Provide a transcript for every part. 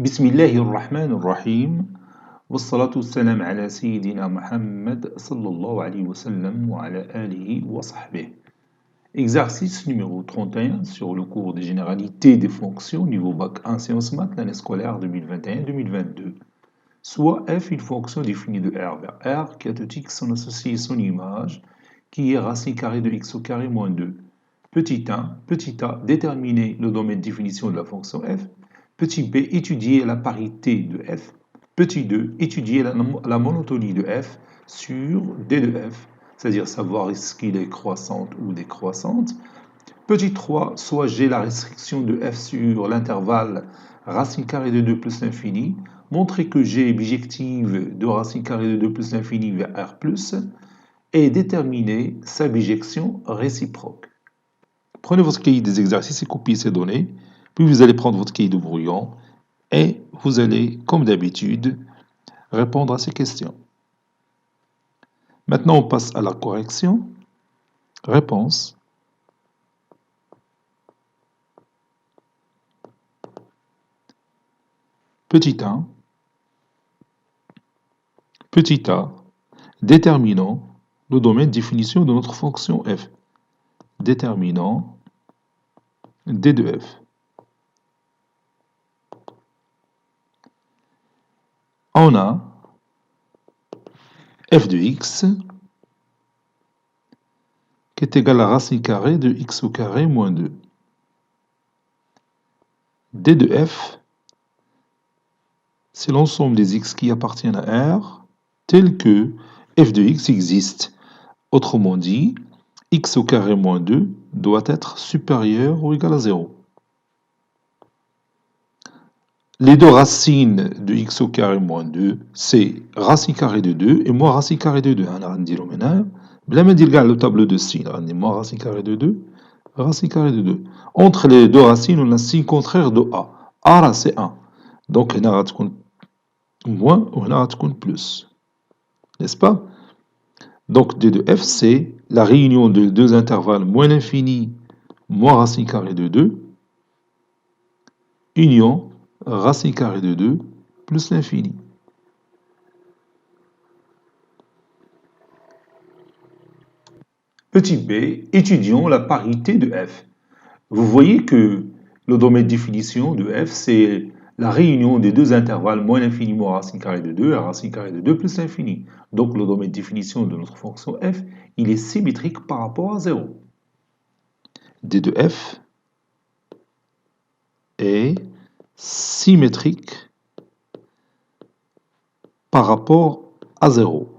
بسم الله الرحمن الرحيم والصلاة والسلام على سيدنا محمد صلى الله عليه وسلم وعلى آله وصحبه. Exercice numéro 31 sur le cours des généralités des fonctions niveau bac 1 sciences maths l'année scolaire 2021-2022. Soit f une fonction définie de r vers r qui a tout x son associé son image qui est racine carrée de x au carré moins 2. Petit 1, petit a, déterminer le domaine de définition de la fonction f. Petit b, étudier la parité de f. Petit 2, étudier la monotonie de f sur d de f, c'est-à-dire savoir est-ce qu'il est croissante ou décroissante. Petit 3, soit j'ai la restriction de f sur l'intervalle racine carrée de 2 plus l'infini. Montrer que g est bijective de racine carrée de 2 plus l'infini vers r plus et déterminer sa bijection réciproque. Prenez votre cahier des exercices et copiez ces données. Puis vous allez prendre votre cahier de brouillon et vous allez, comme d'habitude, répondre à ces questions. Maintenant, on passe à la correction. Réponse. Petit 1. Petit a. Déterminant le domaine de définition de notre fonction f. Déterminant d de f. On a f de x qui est égal à racine carrée de x au carré moins 2. d de f, c'est l'ensemble des x qui appartiennent à R, tel que f de x existe. Autrement dit, x au carré moins 2 doit être supérieur ou égal à 0. Les deux racines de x au carré moins 2, c'est racine carrée de 2 et moins racine carrée de 2. On a le tableau de signes. Moins racine carrée de 2, racine carrée de 2. Entre les deux racines, on a signe contraire de a. A, c'est 1. Donc, on a moins ou on a plus. N'est-ce pas? Donc, d de f, c'est la réunion de deux intervalles moins l'infini, moins racine carrée de 2, union racine carrée de 2 plus l'infini. Petit b, étudions la parité de f. Vous voyez que le domaine de définition de f, c'est la réunion des deux intervalles moins l'infini moins racine carrée de 2 et racine carrée de 2 plus l'infini. Donc le domaine de définition de notre fonction f, il est symétrique par rapport à 0. d de f est symétrique par rapport à 0.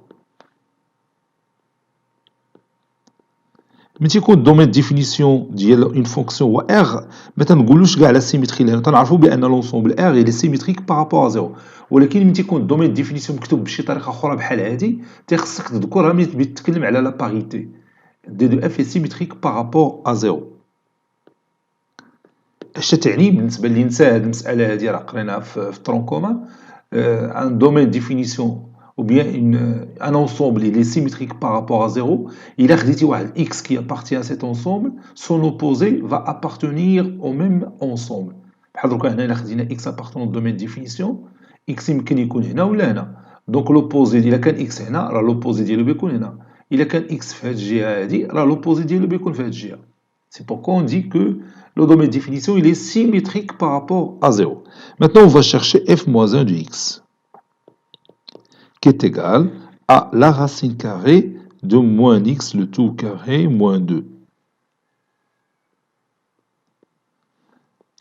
Mais si on domaine de définition d'une fonction ou R, maintenant on ne la symétrie là, on sait que l'ensemble R est symétrique par rapport à 0. ولكن ملي تيكون الدومين دو ديفينيسيون مكتوب بشي طريقه اخرى بحال هذه تيخصك تذكرها ملي تبي تتكلم على لا باريتي. دي دو اف سيميتريك بارابور ا 0. اش تعني بالنسبه اللي نسى هذه المساله هذه راه قريناها في ترون كومان ان دومين ديفينيسيون ou bien un ensemble il est symétrique par rapport à 0, il a خديتي واحد x qui appartient à cet ensemble, son opposé va appartenir au même ensemble. بحال دروكا هنا الا خدينا x appartenant au domaine de définition, x يمكن يكون هنا ولا هنا. دونك لوبوزي الا كان x هنا راه لوبوزي ديالو بيكون هنا. الا كان x في هذه الجهه هذه راه لوبوزي ديالو بيكون في هذه الجهه. C'est pourquoi on dit que le domaine de définition il est symétrique par rapport à 0. Maintenant on va chercher f-1 de x. Qui est égal à la racine carrée de moins x le tout carré moins 2.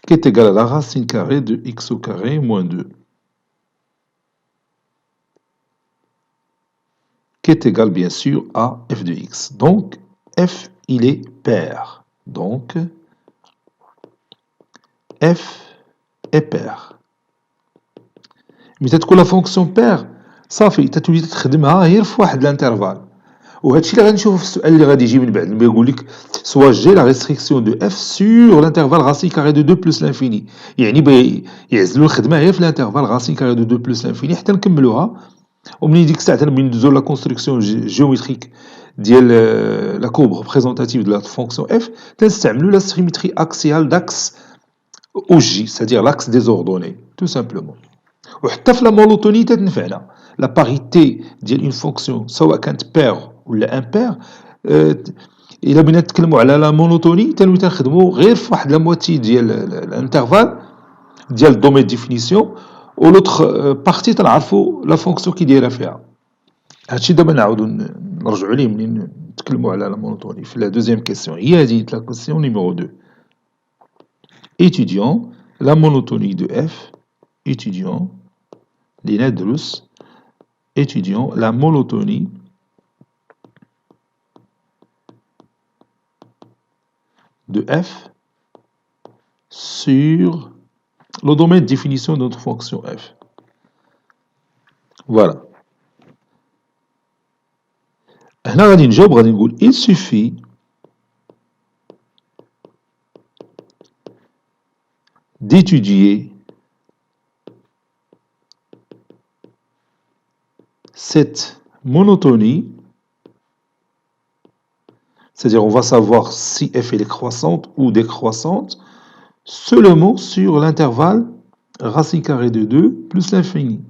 Qui est égal à la racine carrée de x au carré moins 2. Qui est égal bien sûr à f de x. Donc f il est pair. Donc f est pair. Mais c'est que la fonction pair صافي تتولي تخدمها غير في واحد الانترفال وهذا الشيء اللي غنشوفه في السؤال اللي غادي يجي من بعد لما يقول لك سوا جي لا ريستريكسيون دو اف سور الانترفال راسين كاري دو 2 بلس لانفيني يعني يعزلوا الخدمه غير في الانترفال راسين كاري دو 2 بلس لانفيني حتى نكملوها ومنين ديك الساعه ملي ندوزو لا كونستركسيون جيومتريك ديال لا كورب ريبريزونتاتيف دو لا فونكسيون اف تنستعملوا لا سيميتري اكسيال داكس او جي c'est-à-dire l'axe des ordonnées. tout simplement. وحتى في لا مونوتوني تتنفعنا لا باريتي ديال اون فونكسيون سواء كانت بير ولا امبير. الا بغينا نتكلموا على لا مونوتوني تنخدموا غير في واحد لا موتي ديال الانترفال ديال الدومين ديفينيسيون ولوطخ بارتي تنعرفوا لا فونكسيون كي دايره فيها. هادشي دابا نعاودو نرجعوا ليه منين نتكلموا على لا مونوتوني في لا دوزيام كيسيون. هي هذه لا كيسيون نيميرو 2. étudiant la monotonie de f étudiant li ندرس étudiant la monotonie de f sur le domaine de définition de notre fonction f. Voilà. هنا غادي نجاوب غادي نقول il suffit d'étudier cette monotonie, c'est-à-dire on va savoir si f est croissante ou décroissante seulement sur l'intervalle racine carrée de 2 plus l'infini.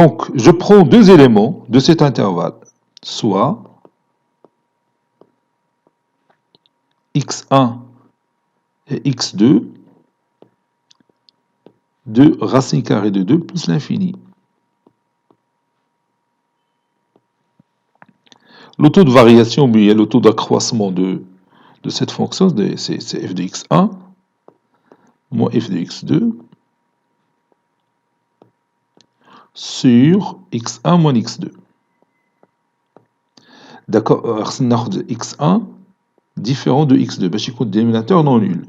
Donc, je prends deux éléments de cet intervalle, soit x1 et x2 de racine carrée de 2 plus l'infini. Le taux de variation, mais le taux d'accroissement de cette fonction, c'est f de x1 moins f de x2 sur x1 moins x2. D'accord, on a x1 différent de x2, parce qu'il y a un dénominateur non nul.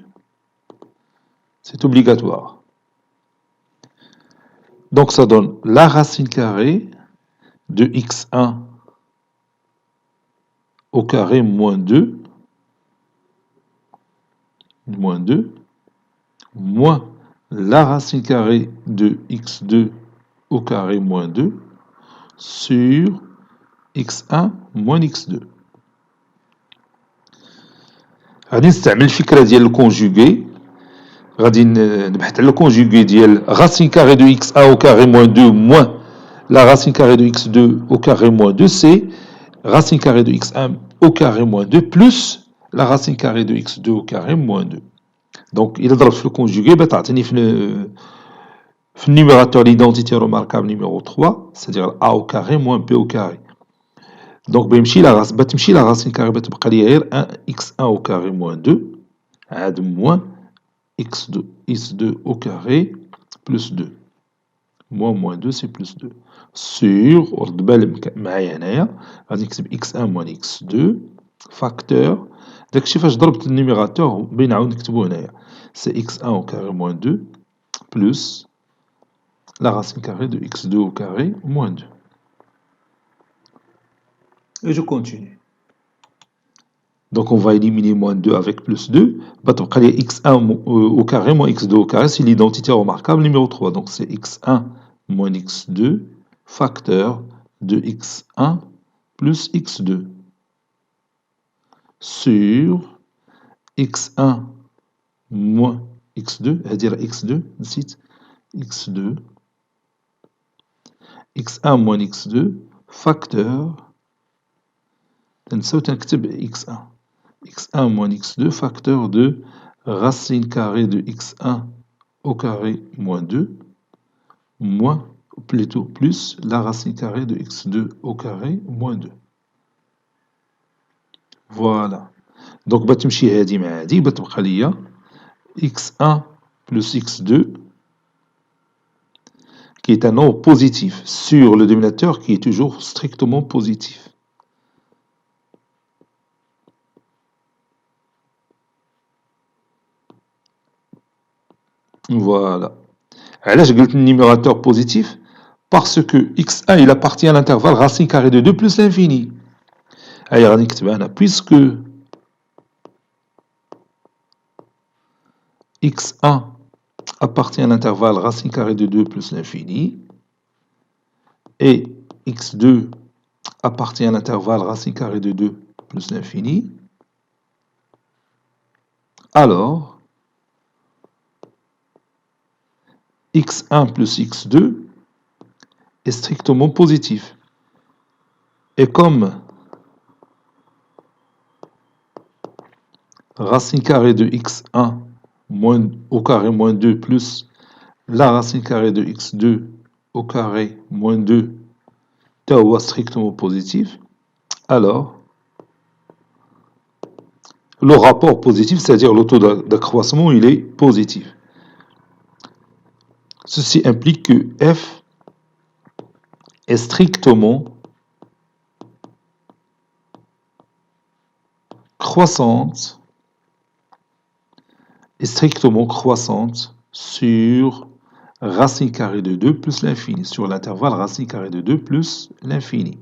C'est obligatoire. Donc ça donne la racine carrée de x1 au carré moins 2, moins la racine carrée de x2 au carré moins 2 sur x1 moins x2. غادي نستعمل الفكرة ديال الكونجوغي. غادي نبحث على الكونجوغي ديال racine carrée de x1 au carré moins 2 moins la racine carrée de x2 au carré moins 2, c'est racine carrée de x1 au carré moins 2 plus la racine carrée de x2 au carré moins 2. Donc, il ضرب في الكونجوغي بتعطيني في النيميراتور l'identité remarquable numéro 3, c'est-à-dire a au carré moins b au carré. Donc, بتمشي la racine carrée بتبقى لي غير 1x1 au carré moins 2 عاد moins x2 au carré plus 2. Moins 2, c'est plus 2. Sur, ورد بالك معايا هنايا غادي نكتب x1 moins x2 facteur. داكشي فاش ضربت النيميراتور بين نعاود نكتبو هنايا. C'est x1 au carré moins 2 plus la racine carrée de x2 au carré moins 2. Et je continue. Donc on va éliminer moins 2 avec plus 2. Donc x1 au carré moins x2 au carré, c'est l'identité remarquable numéro 3. Donc c'est x1 moins x2 facteur de x1 plus x2 sur x1 moins x2, c'est-à-dire x2, x2, x1 moins x2 facteur x1. x1 moins x2 facteur de racine carrée de x1 au carré moins 2 moins, plutôt plus la racine carrée de x2 au carré moins 2. Voilà. Donc بتمشي هادي مع هادي بتبقى ليا x1 plus x2 qui est un nombre positif sur le dénominateur qui est toujours strictement positif. Voilà. علاش قلت النيميراتور positif? Parce que x1 il appartient à l'intervalle racine carrée de 2 plus l'infini. هيا غادي نكتبها هنا puisque x1 appartient à l'intervalle racine carrée de 2 plus l'infini et x2 appartient à l'intervalle racine carrée de 2 plus l'infini, alors x1 plus x2 est strictement positif. Et comme racine carrée de x1 au carré moins 2 plus la racine carrée de x2 au carré moins 2 est strictement positif, alors le rapport positif, c'est-à-dire le taux d'accroissement, il est positif. Ceci implique que f est strictement croissante sur racine carrée de 2 plus l'infini, sur l'intervalle racine carrée de 2 plus l'infini.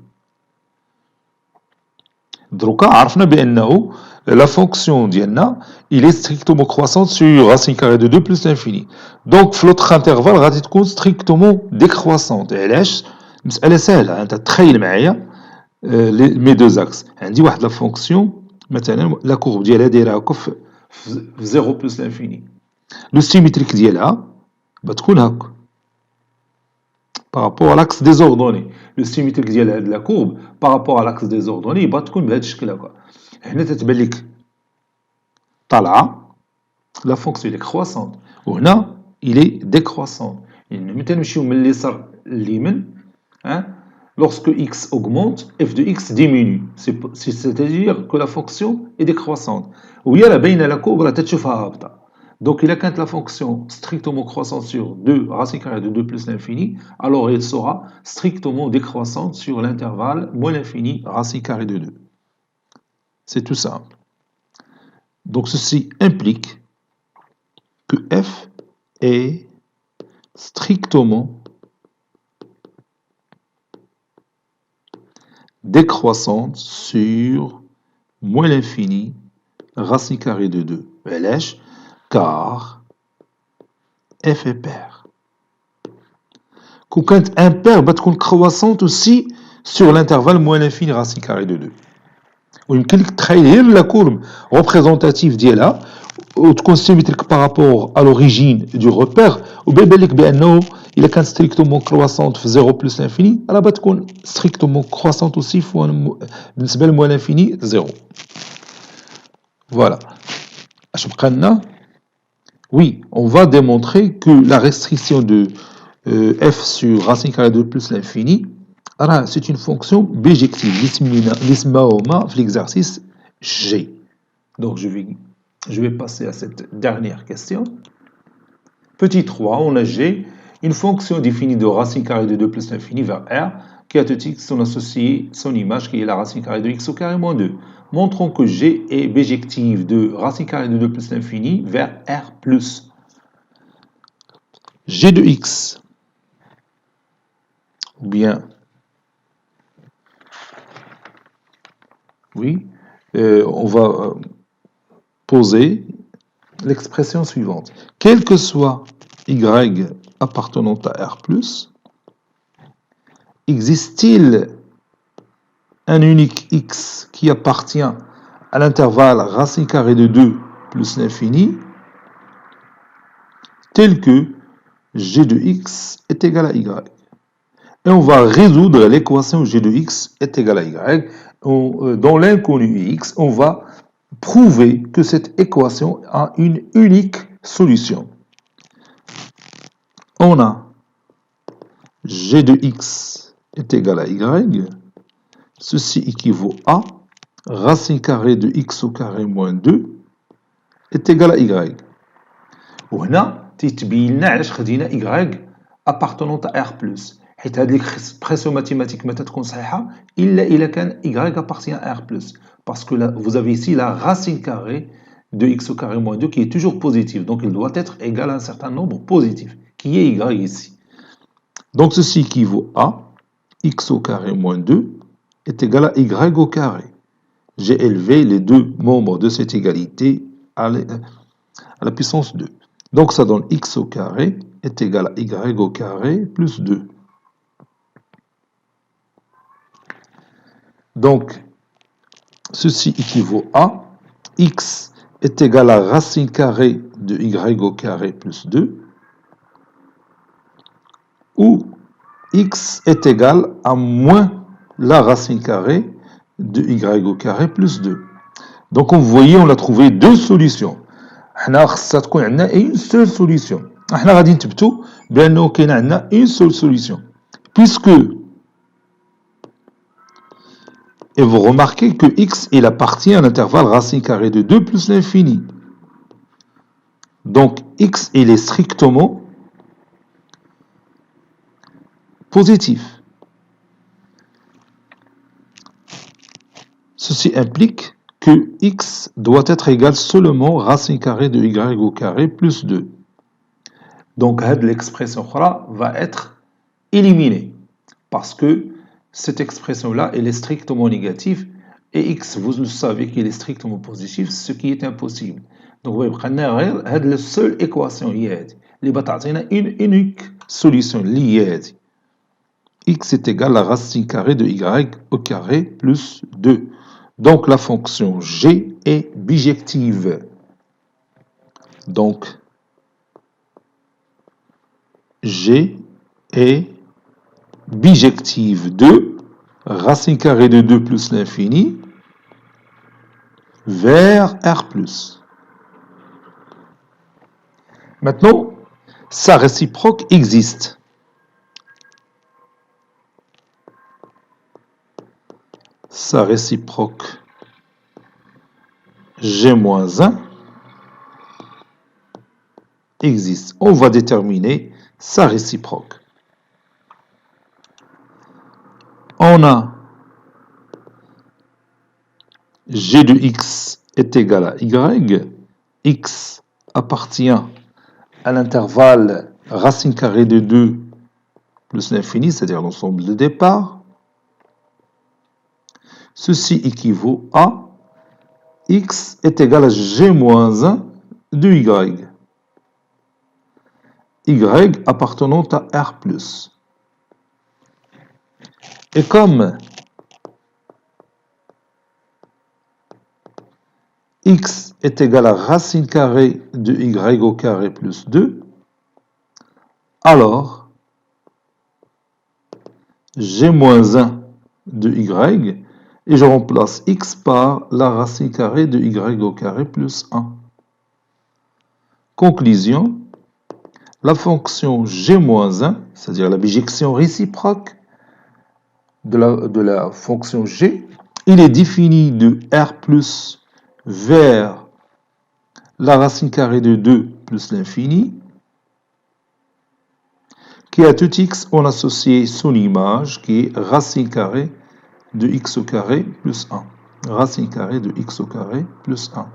Donc, عرفنا بأنه la fonction ديالنا il est strictement croissante sur racine carrée de 2 plus l'infini. Donc, l'autre intervalle غادي تكون strictement décroissante. علاش؟ مسألة سهلة، أنت تخيل معايا mes deux axes. عندي واحد لا فونكسيون مثلا لا كورب ديالها دايره هكا في 0 plus l'infini. لو سيميتريك ديالها بتكون هكا par rapport à l'axe désordonné. Le symétrique ديال la courbe par rapport à l'axe désordonné يبغى تكون بهذا الشكل هكا. هنا تتبان لك طالعه la fonction est croissante وهنا il est décroissant. يعني ملي تنمشيو من اليسار لليمين lorsque x augmente f de x diminue, c'est-à-dire que la fonction est décroissante. وهي راه باينه la courbe راه تتشوفها هابطه. Donc, il a quand la fonction strictement croissante sur 2 racine carrée de 2 plus l'infini, alors elle sera strictement décroissante sur l'intervalle moins l'infini racine carrée de 2. C'est tout simple. Donc, ceci implique que f est strictement décroissante sur moins l'infini racine carrée de 2. Car f est pair. Quand impair va être croissante aussi sur l'intervalle moins l'infini racine carrée de 2. ويمكن لك تخيل la courbe représentative ديالها وتكون symétrique par rapport à l'origine du repère وبيبان لك بانه الا كانت strictement croissante في 0 plus l'infini راه بتكون strictement croissante aussi بالنسبه لموان l'infini 0. Voilà. اش بقى لنا؟ Oui, on va démontrer que la restriction de f sur racine carrée de plus l'infini, c'est une fonction bijective, l'ismaoma l'exercice G. Donc je vais passer à cette dernière question. Petit 3, on a G, une fonction définie de racine carrée de 2 plus l'infini vers R, qui a tout x son associé, son image, qui est la racine carrée de x au carré moins 2. Montrons que G est bijective de racine carrée de 2 plus l'infini vers R plus. G de x, ou bien, oui, on va poser l'expression suivante. Quel que soit y appartenant à R+, existe-t-il un unique x qui appartient à l'intervalle racine carrée de 2 plus l'infini, tel que g de x est égal à y. Et on va résoudre l'équation g de x est égal à y. Dans l'inconnu x, on va prouver que cette équation a une unique solution. On a g de x est égal à y. Ceci équivaut à racine carrée de x au carré moins 2 est égal à y. وهنا تيتبين لنا علاش خدينا y appartenant à R+. حيت هذه l'expression mathématique ما تكون صحيحة إلا إذا كان y appartient à R+. Parce que là, vous avez ici la racine carrée de x au carré moins 2 qui est toujours positive. Donc il doit être égal à un certain nombre positif, qui est y ici. Donc ceci équivaut à x au carré moins 2 est égal à y au carré. J'ai élevé les deux membres de cette égalité à la puissance 2. Donc ça donne x au carré est égal à y au carré plus 2. Donc, ceci équivaut à x est égal à racine carrée de y au carré plus 2, ou x est égal à moins la racine carrée de y au carré plus 2. Donc, vous voyez, on a trouvé deux solutions. حنا خصها تكون عندنا une seule solution. حنا غادي نثبتوا بأنه كاين عندنا une seule solution. Puisque, et vous remarquez que x il appartient à l'intervalle racine carrée de 2 plus l'infini. Donc, x il est strictement positif. Ceci implique que x doit être égal seulement racine carrée de y au carré plus 2. Donc, l'expression va être éliminée parce que cette expression-là, elle est strictement négative et x, vous le savez qu'il est strictement positif, ce qui est impossible. Donc, vous voyez, la seule équation qui est une unique solution liée. X est égal à racine carrée de y au carré plus 2. Donc, la fonction g est bijective. Donc, g est bijective de racine carrée de 2 plus l'infini vers R+. Maintenant, sa réciproque existe. Sa réciproque G-1 existe. On va déterminer sa réciproque. On a G de x est égal à y. X appartient à l'intervalle racine carrée de 2 plus l'infini, c'est-à-dire l'ensemble de départ. Ceci équivaut à x est égal à g-1 de y. Y appartenant à R+. Et comme x est égal à racine carrée de y au carré plus 2, alors g-1 de y, et je remplace x par la racine carrée de y au carré plus 1. Conclusion, la fonction g-1, c'est-à-dire la bijection réciproque de la fonction g, il est défini de R+ vers la racine carrée de 2 plus l'infini, qui à tout x, on associe son image, qui est racine carrée de x au carré plus 1. Racine carrée de x au carré plus 1.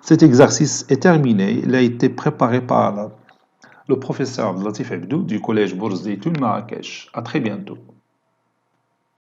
Cet exercice est terminé. Il a été préparé par le professeur Latif Abdou du collège Bourse d'Études Marrakech. À très bientôt.